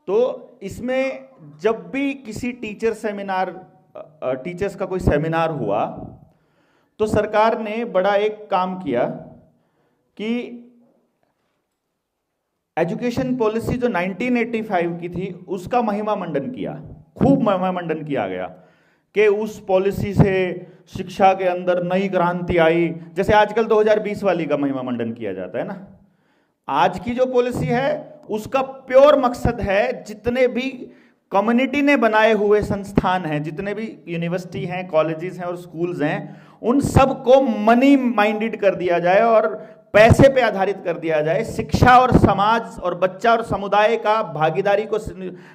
तो इसमें जब भी किसी टीचर्स का कोई सेमिनार हुआ तो सरकार ने बड़ा एक काम किया कि एजुकेशन पॉलिसी जो 1985 की थी उसका महिमा मंडन किया, खूब महिमा मंडन किया गया कि उस पॉलिसी से शिक्षा के अंदर नई क्रांति आई, जैसे आजकल 2020 वाली का महिमा मंडन किया जाता है ना। आज की जो पॉलिसी है उसका प्योर मकसद है जितने भी कम्युनिटी ने बनाए हुए संस्थान हैं, जितने भी यूनिवर्सिटी हैं, कॉलेजेस हैं और स्कूल्स हैं, उन सबको मनी माइंडेड कर दिया जाए और पैसे पे आधारित कर दिया जाए। शिक्षा और समाज और बच्चा और समुदाय का भागीदारी को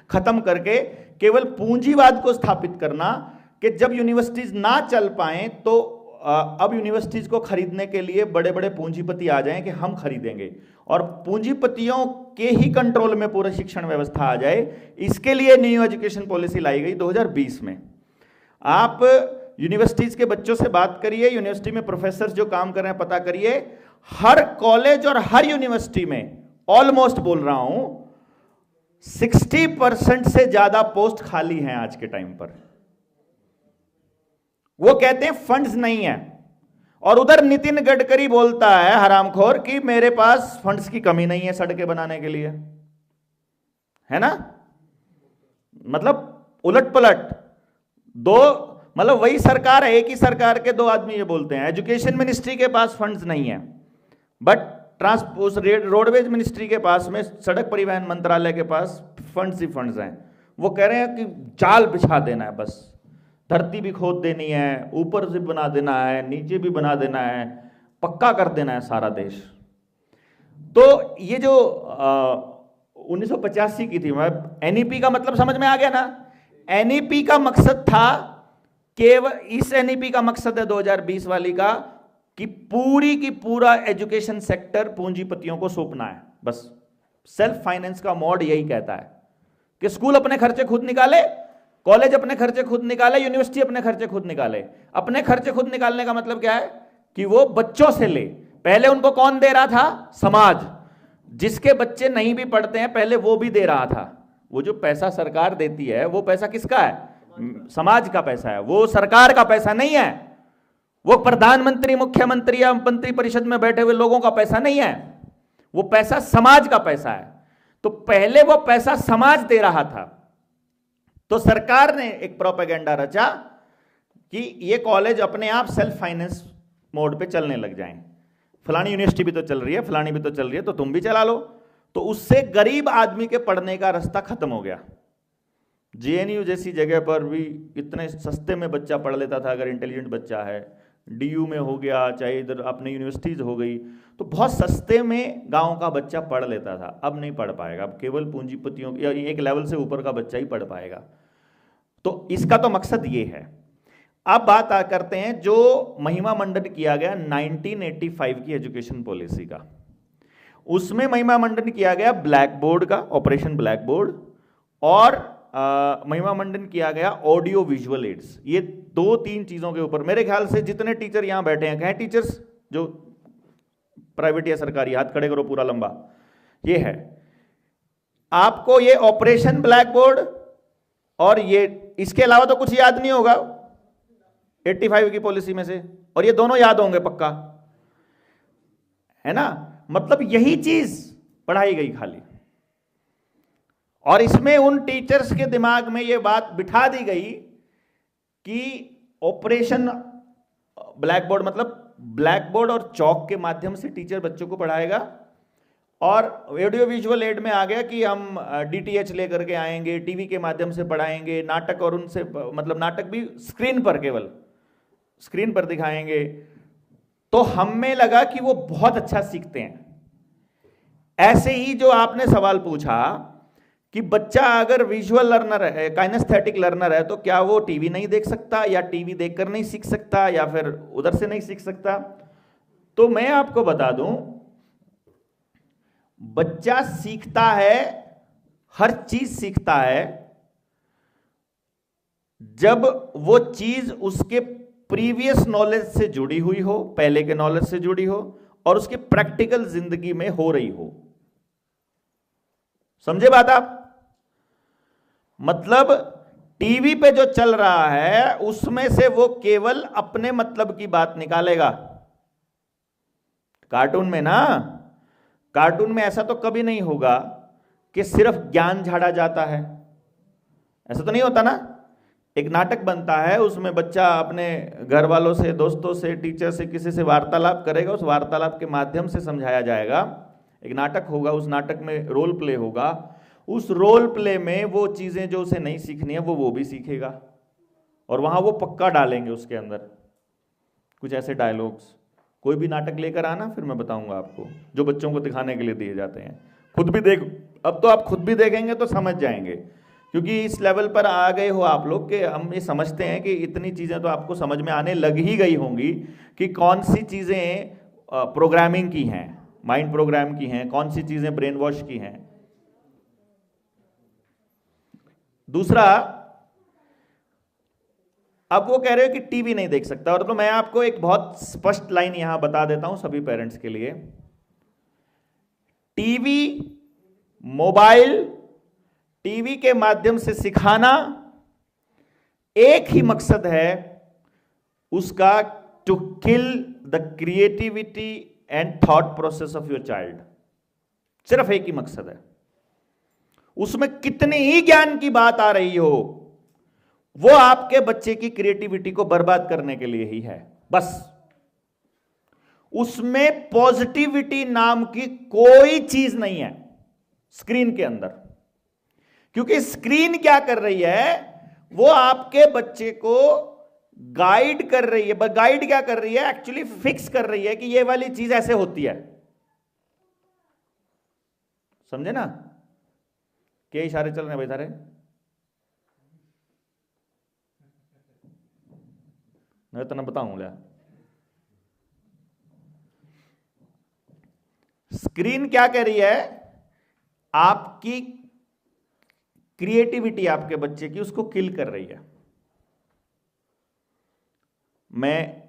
खत्म करके केवल पूंजीवाद को स्थापित करना कि जब यूनिवर्सिटीज ना चल पाएं तो अब यूनिवर्सिटीज को खरीदने के लिए बड़े बड़े पूंजीपति आ जाएं कि हम खरीदेंगे और पूंजीपतियों के ही कंट्रोल में पूरा शिक्षण व्यवस्था आ जाए। इसके लिए न्यू एजुकेशन पॉलिसी लाई गई 2020 में। आप यूनिवर्सिटीज के बच्चों से बात करिए, यूनिवर्सिटी में प्रोफेसर जो काम कर रहे हैं पता करिए, हर कॉलेज और हर यूनिवर्सिटी में ऑलमोस्ट बोल रहा हूं 60% से ज्यादा पोस्ट खाली हैं आज के टाइम पर। वो कहते हैं फंड्स नहीं है, और उधर नितिन गडकरी बोलता है हरामखोर कि मेरे पास फंड्स की कमी नहीं है सड़कें बनाने के लिए, है ना। मतलब उलट पलट दो, मतलब वही सरकार है, एक ही सरकार के दो आदमी ये बोलते हैं। एजुकेशन मिनिस्ट्री के पास फंड्स नहीं है बट रोडवेज मिनिस्ट्री के पास में, सड़क परिवहन मंत्रालय के पास फंड्स ही फंड्स हैं। वो कह रहे हैं कि जाल बिछा देना है, बस धरती भी खोद देनी है, ऊपर से बना देना है, नीचे भी बना देना है, पक्का कर देना है सारा देश। तो ये जो 1985 की थी, एनईपी का मतलब समझ में आ गया ना। एनईपी का मकसद था, केवल इस एनईपी का मकसद है 2020 वाली का कि पूरी की पूरा एजुकेशन सेक्टर पूंजीपतियों को सौंपना है। बस सेल्फ फाइनेंस का मोड यही कहता है कि स्कूल अपने खर्चे खुद निकाले, कॉलेज अपने खर्चे खुद निकाले, यूनिवर्सिटी अपने खर्चे खुद निकाले। अपने खर्चे खुद निकालने का मतलब क्या है कि वो बच्चों से ले। पहले उनको कौन दे रहा था? समाज। जिसके बच्चे नहीं भी पढ़ते हैं पहले वो भी दे रहा था। वो जो पैसा सरकार देती है वो पैसा किसका है? समाज का पैसा है, वो सरकार का पैसा नहीं है। वो प्रधानमंत्री, मुख्यमंत्री या मंत्री परिषद में बैठे हुए लोगों का पैसा नहीं है, वो पैसा समाज का पैसा है। तो पहले वो पैसा समाज दे रहा था। तो सरकार ने एक प्रोपेगेंडा रचा कि ये कॉलेज अपने आप सेल्फ फाइनेंस मोड पे चलने लग जाएं। फलानी यूनिवर्सिटी भी तो चल रही है, फलानी भी तो चल रही है, तो तुम भी चला लो। तो उससे गरीब आदमी के पढ़ने का रास्ता खत्म हो गया। जेएनयू जैसी जगह पर भी इतने सस्ते में बच्चा पढ़ लेता था, अगर इंटेलिजेंट बच्चा है। डीयू में हो गया, चाहे इधर अपने यूनिवर्सिटीज हो गई, तो बहुत सस्ते में गांव का बच्चा पढ़ लेता था। अब नहीं पढ़ पाएगा, अब केवल पूंजीपतियों या एक लेवल से ऊपर का बच्चा ही पढ़ पाएगा। तो इसका तो मकसद ये है। अब बात करते हैं जो महिमा मंडन किया गया 1985 की एजुकेशन पॉलिसी का। उसमें महिमा मंडन किया गया ब्लैक बोर्ड का, ऑपरेशन ब्लैक बोर्ड, और महिमा मंडन किया गया ऑडियो विजुअल एड्स। ये 2-3 चीजों के ऊपर मेरे ख्याल से जितने टीचर यहां बैठे हैं, कहें टीचर्स जो प्राइवेट या सरकारी, हाथ खड़े करो पूरा लंबा। ये है आपको, ये ऑपरेशन ब्लैक बोर्ड और ये, इसके अलावा तो कुछ याद नहीं होगा 85 की पॉलिसी में से, और ये दोनों याद होंगे पक्का, है ना। मतलब यही चीज पढ़ाई गई खाली, और इसमें उन टीचर्स के दिमाग में ये बात बिठा दी गई कि ऑपरेशन ब्लैक बोर्ड मतलब ब्लैक बोर्ड और चौक के माध्यम से टीचर बच्चों को पढ़ाएगा, और ऑडियो विजुअल एड में आ गया कि हम डीटीएच लेकर के आएंगे, टीवी के माध्यम से पढ़ाएंगे, नाटक, और उनसे मतलब नाटक भी स्क्रीन पर, केवल स्क्रीन पर दिखाएंगे। तो हमें लगा कि वो बहुत अच्छा सीखते हैं। ऐसे ही जो आपने सवाल पूछा कि बच्चा अगर विजुअल लर्नर है, काइनेस्थेटिक लर्नर है, तो क्या वो टीवी नहीं देख सकता, या टीवी देखकर नहीं सीख सकता, या फिर उधर से नहीं सीख सकता? तो मैं आपको बता दूं, बच्चा सीखता है, हर चीज सीखता है जब वो चीज उसके प्रीवियस नॉलेज से जुड़ी हुई हो, पहले के नॉलेज से जुड़ी हो, और उसकी प्रैक्टिकल जिंदगी में हो रही हो। समझे बात आप? मतलब टीवी पे जो चल रहा है उसमें से वो केवल अपने मतलब की बात निकालेगा। कार्टून में ना, कार्टून में ऐसा तो कभी नहीं होगा कि सिर्फ ज्ञान झाड़ा जाता है, ऐसा तो नहीं होता ना। एक नाटक बनता है, उसमें बच्चा अपने घर वालों से, दोस्तों से, टीचर से, किसी से वार्तालाप करेगा, उस वार्तालाप के माध्यम से समझाया जाएगा। एक नाटक होगा, उस नाटक में रोल प्ले होगा, उस रोल प्ले में वो चीजें जो उसे नहीं सीखनी है वो भी सीखेगा, और वहां वो पक्का डालेंगे उसके अंदर कुछ ऐसे डायलॉग्स। कोई भी नाटक लेकर आना, फिर मैं बताऊंगा आपको, जो बच्चों को दिखाने के लिए दिए जाते हैं। खुद भी देख, अब तो आप खुद भी देखेंगे तो समझ जाएंगे, क्योंकि इस लेवल पर आ गए हो आप लोग कि हम ये समझते हैं कि इतनी चीजें तो आपको समझ में आने लग ही गई होंगी कि कौन सी चीजें प्रोग्रामिंग की हैं, माइंड प्रोग्राम की हैं, कौन सी चीजें ब्रेन वॉश की हैं। दूसरा, अब वो कह रहे हो कि टीवी नहीं देख सकता, और तो मैं आपको एक बहुत स्पष्ट लाइन यहां बता देता हूं सभी पेरेंट्स के लिए। टीवी, मोबाइल, टीवी के माध्यम से सिखाना एक ही मकसद है उसका, to kill the creativity and thought process of your child. सिर्फ एक ही मकसद है। उसमें कितनी ही ज्ञान की बात आ रही हो, वो आपके बच्चे की क्रिएटिविटी को बर्बाद करने के लिए ही है, बस। उसमें पॉजिटिविटी नाम की कोई चीज नहीं है स्क्रीन के अंदर, क्योंकि स्क्रीन क्या कर रही है, वो आपके बच्चे को गाइड कर रही है। गाइड क्या कर रही है, एक्चुअली फिक्स कर रही है कि ये वाली चीज ऐसे होती है। समझे ना? क्या इशारे चल रहे हैं भाई सारे? मैं तो ना बताऊंगा। स्क्रीन क्या कह रही है, आपकी क्रिएटिविटी आपके बच्चे की उसको किल कर रही है। मैं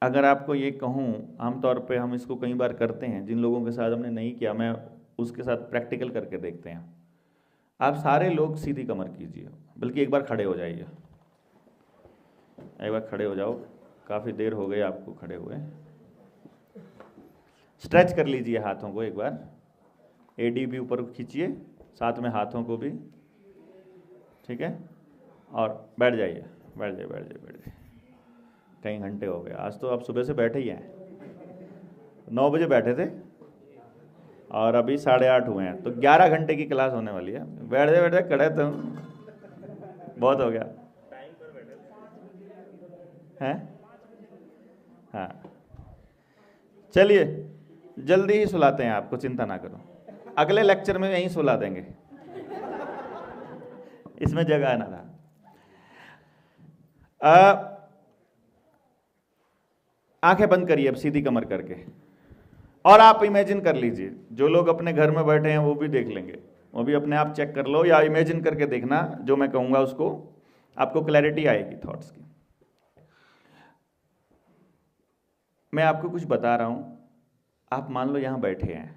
अगर आपको ये कहूं, आमतौर पे हम इसको कई बार करते हैं, जिन लोगों के साथ हमने नहीं किया, मैं उसके साथ प्रैक्टिकल करके देखते हैं। आप सारे लोग सीधी कमर कीजिए, बल्कि एक बार खड़े हो जाइए, एक बार खड़े हो जाओ, काफ़ी देर हो गई आपको खड़े हुए। स्ट्रेच कर लीजिए हाथों को एक बार, एडी भी ऊपर खींचिए, साथ में हाथों को भी, ठीक है, और बैठ जाइए, बैठ जाइए, बैठ जाइए, बैठ जाइए। कई घंटे हो गए, आज तो आप सुबह से बैठे ही हैं। 9 बजे बैठे थे और अभी 8:30 हुए हैं, तो 11 घंटे की क्लास होने वाली है। बैठ जाए, बैठ जाए, खड़े तो बहुत हो गया हैं। हाँ, चलिए जल्दी ही सुलाते हैं आपको, चिंता ना करो, अगले लेक्चर में यहीं सुला देंगे, इसमें जगह ना था। आंखें बंद करिए अब सीधी कमर करके, और आप इमेजिन कर लीजिए, जो लोग अपने घर में बैठे हैं वो भी देख लेंगे, वो भी अपने आप चेक कर लो, या इमेजिन करके देखना जो मैं कहूँगा, उसको आपको क्लैरिटी आएगी थॉट्स की। मैं आपको कुछ बता रहा हूँ, आप मान लो यहाँ बैठे हैं,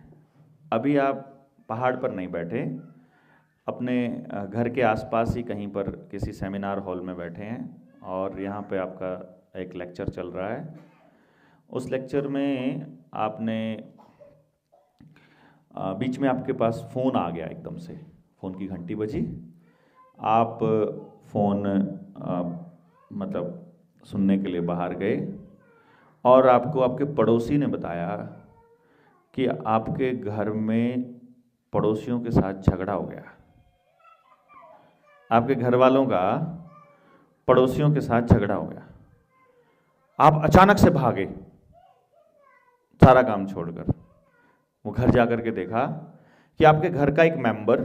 अभी आप पहाड़ पर नहीं बैठे, अपने घर के आसपास ही कहीं पर किसी सेमिनार हॉल में बैठे हैं, और यहाँ पे आपका एक लेक्चर चल रहा है। उस लेक्चर में आपने बीच में आपके पास फ़ोन आ गया, एकदम से फ़ोन की घंटी बजी, आप फ़ोन मतलब सुनने के लिए बाहर गए, और आपको आपके पड़ोसी ने बताया कि आपके घर में पड़ोसियों के साथ झगड़ा हो गया। आपके घर वालों का पड़ोसियों के साथ झगड़ा हो गया। आप अचानक से भागे, सारा काम छोड़कर। वो घर जाकर के देखा कि आपके घर का एक मेंबर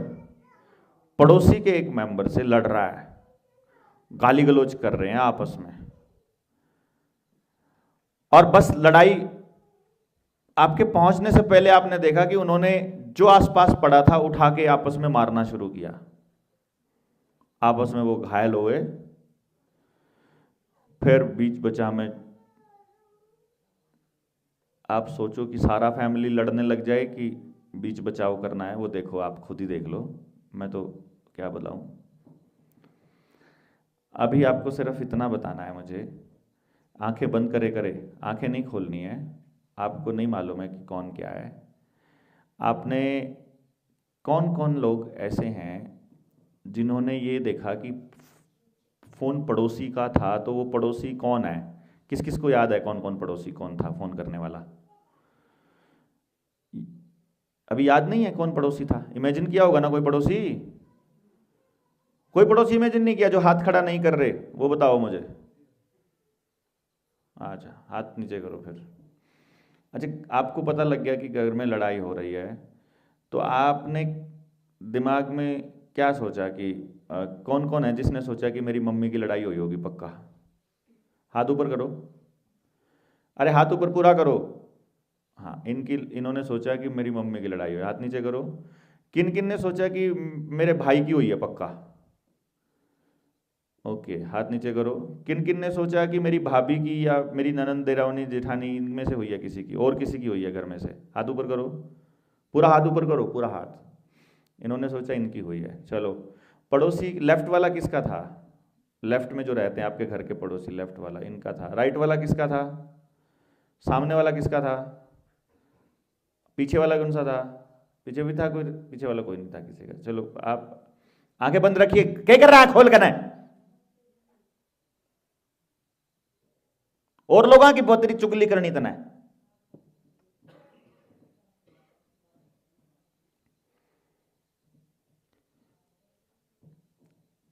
पड़ोसी के एक मेंबर से लड़ रहा है, गाली गलौज कर रहे हैं आपस में, और बस लड़ाई आपके पहुंचने से पहले आपने देखा कि उन्होंने जो आसपास पड़ा था उठा के आपस में मारना शुरू किया। आपस में वो घायल हुए, फिर बीच बचा में आप सोचो कि सारा फैमिली लड़ने लग जाए कि बीच बचाव करना है, वो देखो, आप खुद ही देख लो, मैं तो क्या बताऊं। अभी आपको सिर्फ इतना बताना है मुझे, आंखें बंद करे करे, आंखें नहीं खोलनी है, आपको नहीं मालूम है कि कौन क्या है। आपने कौन कौन लोग ऐसे हैं जिन्होंने ये देखा कि फोन पड़ोसी का था, तो वो पड़ोसी कौन है? किस किस को याद है कौन कौन पड़ोसी कौन था फोन करने वाला? अभी याद नहीं है कौन पड़ोसी था? इमेजिन किया होगा ना कोई पड़ोसी? कोई पड़ोसी इमेजिन नहीं किया? जो हाथ खड़ा नहीं कर रहे वो बताओ मुझे। अच्छा, हाथ नीचे करो फिर। अच्छा, आपको पता लग गया कि घर में लड़ाई हो रही है, तो आपने दिमाग में क्या सोचा कि कौन कौन है जिसने सोचा कि मेरी मम्मी की लड़ाई हुई होगी पक्का? हाथ ऊपर करो। अरे हाथ ऊपर पूरा करो। हाँ, इन्होंने सोचा कि मेरी मम्मी की लड़ाई हुई। हाथ नीचे करो। किन किन ने सोचा कि मेरे भाई की हुई है पक्का? ओके, हाथ नीचे करो। किन किन ने सोचा कि मेरी भाभी की या मेरी ननंद देरावनी जेठानी इनमें से हुई है, किसी की और किसी की हुई है घर में से? हाथ ऊपर करो, पूरा हाथ ऊपर करो, पूरा हाथ। इन्होंने सोचा इनकी हुई है। चलो, पड़ोसी लेफ्ट वाला किसका था? लेफ्ट में जो रहते हैं आपके घर के पड़ोसी, लेफ्ट वाला इनका था। राइट वाला किसका था? सामने वाला किसका था? पीछे वाला कौन सा था? पीछे भी था कोई? पीछे वाला कोई नहीं था किसी का। चलो, आप आंखें बंद रखिए। क्या कर रहा है? खोल कर है और लोगों की बहुत चुगली करनी तना है।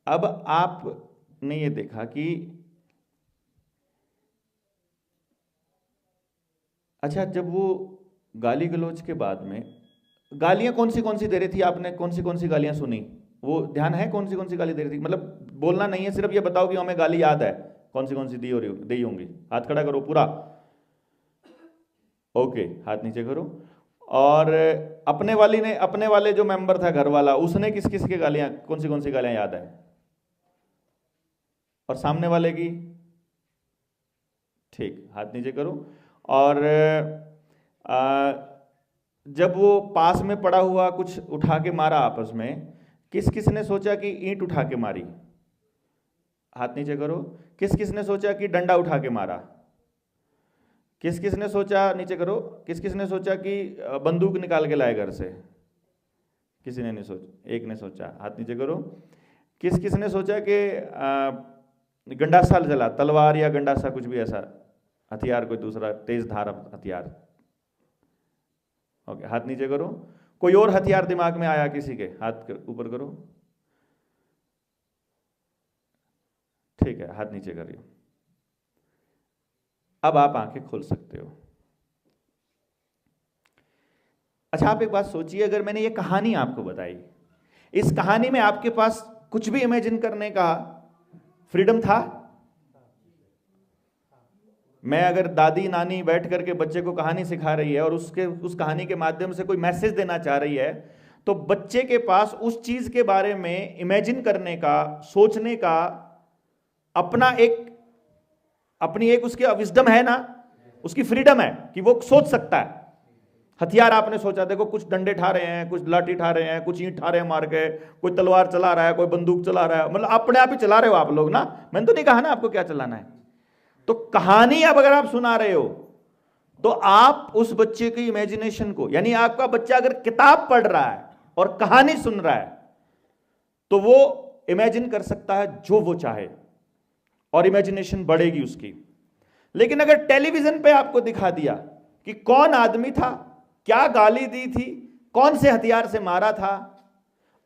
अब आपने ये देखा कि अच्छा, जब वो गाली गलौज के बाद में गालियां कौन सी दे रही थी? आपने कौन सी गालियां सुनी? वो ध्यान है कौन सी गाली दे रही थी? मतलब बोलना नहीं है, सिर्फ ये बताओ कि हमें गाली याद है कौन सी दी हो रही दी होंगी। हाथ खड़ा करो पूरा। ओके, हाथ नीचे करो। और अपने वाले जो मेंबर था घर वाला, उसने किस किस के गालियां कौन सी गालियां याद है? और सामने वाले की? ठीक, हाथ नीचे करो। और आ, जब वो पास में पड़ा हुआ कुछ उठा के मारा आपस में, किस किस ने सोचा कि ईंट उठा के मारी? हाथ नीचे करो। किस किस ने सोचा कि डंडा उठा के मारा? किस किस ने सोचा, नीचे करो, किस किस ने सोचा कि बंदूक निकाल के लाए घर से? किसी ने नहीं सोचा, एक ने सोचा। हाथ नीचे करो। किस किस ने सोचा कि गंडासा चला, तलवार या गंडासा कुछ भी ऐसा हथियार, कोई दूसरा तेज धार हथियार? ओके, हाथ नीचे करो। कोई और हथियार दिमाग में आया किसी के? हाथ ऊपर करो। ठीक है, हाथ नीचे करिए। अब आप आंखें खोल सकते हो। अच्छा, आप एक बात सोचिए, अगर मैंने ये कहानी आपको बताई, इस कहानी में आपके पास कुछ भी इमेजिन करने का फ्रीडम था? मैं अगर दादी नानी बैठ करके बच्चे को कहानी सिखा रही है और उस कहानी के माध्यम से कोई मैसेज देना चाह रही है, तो बच्चे के पास उस चीज के बारे में इमेजिन करने का, सोचने का अपनी एक उसकी विजडम है ना, उसकी फ्रीडम है कि वो सोच सकता है। हथियार आपने सोचा, देखो कुछ डंडे ठा रहे हैं, कुछ लाठी ठा रहे हैं, कुछ ईंट ठा रहे हैं मार के, कोई तलवार चला रहा है, कोई बंदूक चला रहा है, मतलब अपने आप ही चला रहे हो आप लोग ना। मैंने तो नहीं कहा ना आपको क्या चलाना है। तो कहानी अब अगर आप सुना रहे हो, तो आप उस बच्चे की इमेजिनेशन को, यानी आपका बच्चा अगर किताब पढ़ रहा है और कहानी सुन रहा है, तो वो इमेजिन कर सकता है जो वो चाहे और इमेजिनेशन बढ़ेगी उसकी। लेकिन अगर टेलीविजन पे आपको दिखा दिया कि कौन आदमी था, क्या गाली दी थी, कौन से हथियार से मारा था,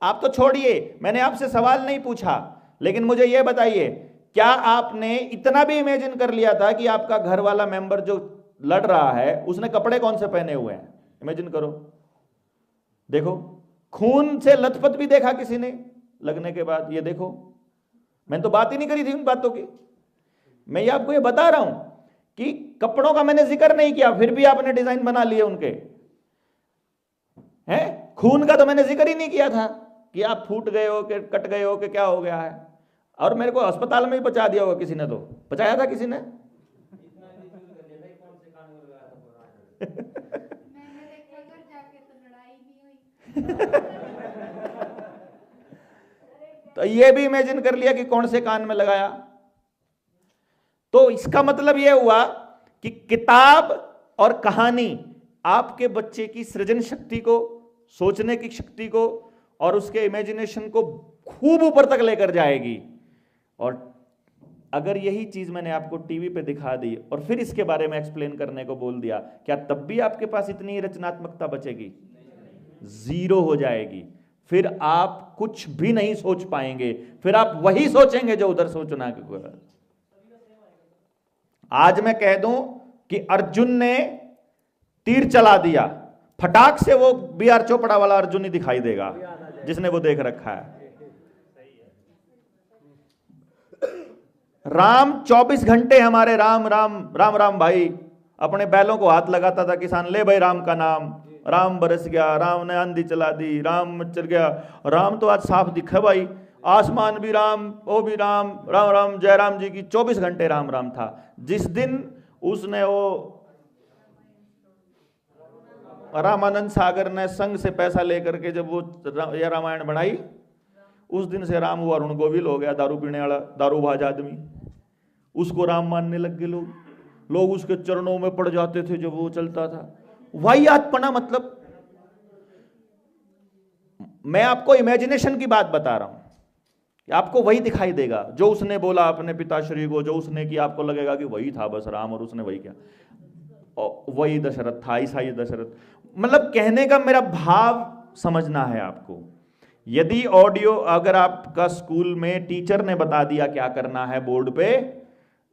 आप तो छोड़िए, मैंने आपसे सवाल नहीं पूछा, लेकिन मुझे यह बताइए, क्या आपने इतना भी इमेजिन कर लिया था कि आपका घर वाला मेंबर जो लड़ रहा है उसने कपड़े कौन से पहने हुए हैं? इमेजिन करो, देखो, खून से लथपथ भी देखा किसी ने लगने के बाद? ये देखो, मैंने तो बात ही नहीं करी थी उन बातों की। मैं ये आपको ये बता रहा हूं कि कपड़ों का मैंने जिक्र नहीं किया, फिर भी आपने डिजाइन बना लिए उनके हैं। खून का तो मैंने जिक्र ही नहीं किया था कि आप फूट गए हो, कि कट गए हो, कि क्या हो गया है। और मेरे को अस्पताल में ही बचा दिया होगा किसी ने, तो बचाया था किसी ने। तो ये भी इमेजिन कर लिया कि कौन से कान में लगाया। तो इसका मतलब यह हुआ कि किताब और कहानी आपके बच्चे की सृजन शक्ति को, सोचने की शक्ति को और उसके इमेजिनेशन को खूब ऊपर तक लेकर जाएगी। और अगर यही चीज मैंने आपको टीवी पे दिखा दी और फिर इसके बारे में एक्सप्लेन करने को बोल दिया, क्या तब भी आपके पास इतनी रचनात्मकता बचेगी? जीरो हो जाएगी। फिर आप कुछ भी नहीं सोच पाएंगे, फिर आप वही सोचेंगे जो उधर सोचना है। आज मैं कह दूं कि अर्जुन ने तीर चला दिया, फटाक से वो बी आर चोपड़ा वाला अर्जुन ही दिखाई देगा जिसने वो देख रखा है। राम 24 घंटे हमारे राम राम राम राम भाई अपने बैलों को हाथ लगाता था किसान, ले भाई राम का नाम, राम बरस गया, राम ने आंधी चला दी, राम मचल गया। राम तो आज साफ दिखे भाई, आसमान भी राम, वो भी राम, राम राम जय राम जी की 24 घंटे राम राम था। जिस दिन उसने वो रामानंद सागर ने संघ से पैसा लेकर के जब वो यह रामायण बनाई, उस दिन से राम वो अरुण गोविल हो गया, दारू पीने वाला, दारूबाज आदमी। उसको राम मानने लग गए लोग उसके चरणों में पड़ जाते थे जब वो चलता था। वाहियातपना, मतलब मैं आपको इमेजिनेशन की बात बता रहा हूं, आपको वही दिखाई देगा जो उसने बोला अपने पिताश्री को, जो उसने किया आपको लगेगा कि वही था बस राम, और उसने वही किया, वही दशरथ था, ऐसा ही दशरथ। मतलब कहने का मेरा भाव समझना है आपको। यदि ऑडियो अगर आपका स्कूल में टीचर ने बता दिया क्या करना है बोर्ड पे,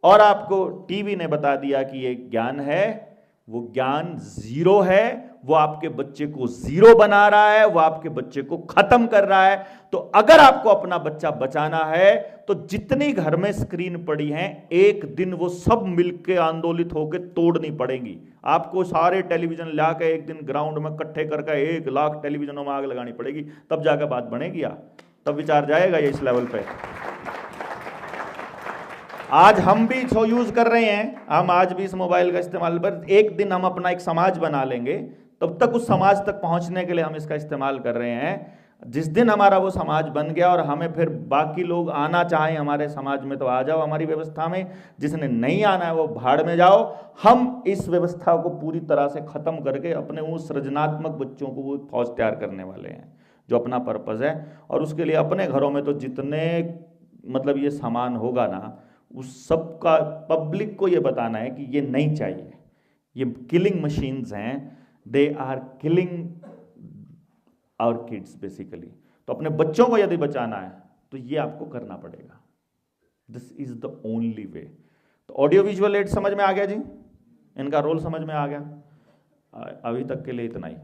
और आपको टीवी ने बता दिया कि ये ज्ञान है, वो ज्ञान जीरो है, वो आपके बच्चे को जीरो बना रहा है, वो आपके बच्चे को खत्म कर रहा है। तो अगर आपको अपना बच्चा बचाना है तो जितनी घर में स्क्रीन पड़ी हैं, एक दिन वो सब मिलके आंदोलित होकर तोड़नी पड़ेगी। आपको सारे टेलीविजन ला के एक दिन ग्राउंड में इकट्ठे करके 1 लाख टेलीविजनों में आग लगानी पड़ेगी, तब जाकर बात बनेगी। तब विचार जाएगा ये इस लेवल पे। आज हम भी इसको यूज कर रहे हैं, हम आज भी इस मोबाइल का इस्तेमाल, पर एक दिन हम अपना एक समाज बना लेंगे, तब तक उस समाज तक पहुंचने के लिए हम इसका इस्तेमाल कर रहे हैं। जिस दिन हमारा वो समाज बन गया और हमें फिर बाकी लोग आना चाहें हमारे समाज में तो आ जाओ हमारी व्यवस्था में, जिसने नहीं आना है वो भाड़ में जाओ। हम इस व्यवस्था को पूरी तरह से खत्म करके अपने वो सृजनात्मक बच्चों को वो फौज तैयार करने वाले हैं जो अपना पर्पज है। और उसके लिए अपने घरों में तो जितने मतलब ये सामान होगा ना, उस सब का पब्लिक को ये बताना है कि ये नहीं चाहिए, ये किलिंग मशीन्स हैं, they are killing our kids basically. तो अपने बच्चों को यदि बचाना है तो ये आपको करना पड़ेगा। This is the only way. तो ऑडियो विजुअल एड समझ में आ गया जी, इनका रोल समझ में आ गया। अभी तक के लिए इतना ही।